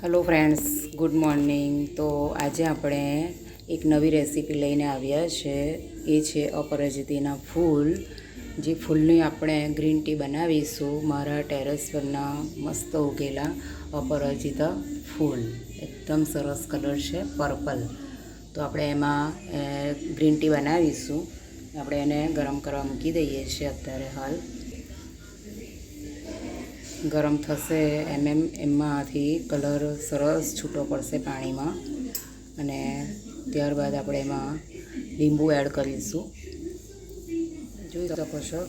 Hello friends, good morning. તો આજે આપણે એક નવી રેસીપી લઈને આવ્યા છે. એ છે અપરાજિતાના ફૂલ. જે ફૂલની આપણે ગ્રીન ટી બનાવીશું. મારા ટેરેસ પરના મસ્ત ઉગેલા અપરાજિતા ફૂલ, એકદમ સરસ કલર છે, પર્પલ. તો આપણે એમાં ગ્રીન ટી બનાવીશું. આપણે એને ગરમ કરવા મૂકી દઈએ છીએ. અત્યારે હાલ ગરમ થશે એમાંથી કલર સરસ છૂટો પડશે પાણીમાં. અને ત્યારબાદ આપણે એમાં લીંબુ એડ કરીશું. જોઈ શકો છો,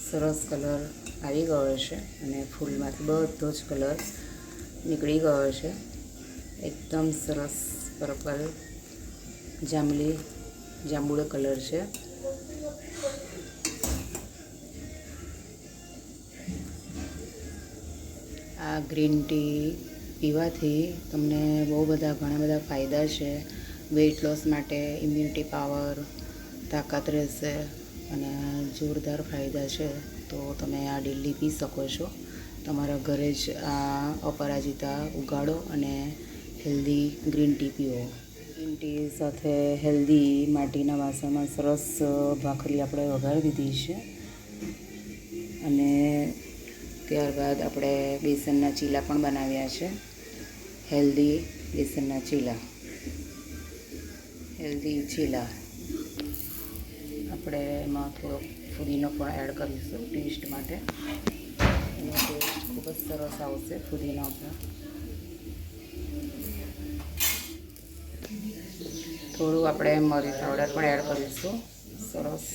સરસ કલર આવી ગયો છે અને ફૂલમાંથી બધો જ કલર નીકળી ગયો છે. એકદમ સરસ પર્પલ જાંબુડો કલર છે. આ ગ્રીન ટી પીવાથી તમને ઘણા બધા ફાયદા છે. વેઇટ લોસ માટે ઇમ્યુનિટી પાવર, તાકાત રહેશે અને જોરદાર ફાયદા છે. તો તમે આ ડેલી પી શકો છો. તમારા ઘરે જ આ અપરાજિતા ઉગાડો અને હેલ્ધી ગ્રીન ટી પીવો. ગ્રીન ટી સાથે હેલ્ધી માટીના વાસણમાં સરસ ભાખરી આપણે વઘારી દીધી છે. અને ત્યારબાદ આપણે બેસનના ચીલા પણ બનાવ્યા છે. હેલ્ધી બેસનના ચીલા, હેલ્ધી ચીલા. આપણે એમાં થોડોક ફુદીનો પણ એડ કરીશું ટેસ્ટ માટે. એનો ટેસ્ટ ખૂબ જ સરસ આવશે ફુદીનો આપણે. થોડું આપણે મરી પાવડર પણ એડ કરીશું. સરસ.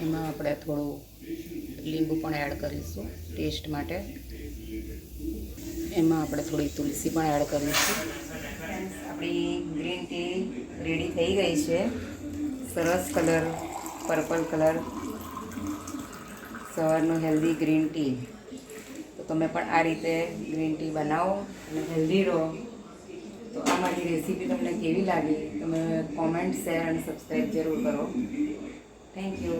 એમાં આપણે થોડું લીંબુ પણ એડ કરીશું ટેસ્ટ માટે. એમાં આપણે થોડી તુલસી પણ એડ કરીશું. આપણી ગ્રીન ટી રેડી થઈ ગઈ છે. સરસ કલર, પર્પલ કલર, સવારનું હેલ્ધી ગ્રીન ટી. તો તમે પણ આ રીતે ગ્રીન ટી બનાવો અને હેલ્ધી રહો. તો આ મારી રેસીપી તમને કેવી લાગી તમે કોમેન્ટ, શેર અને સબસ્ક્રાઈબ જરૂર કરો. Thank you.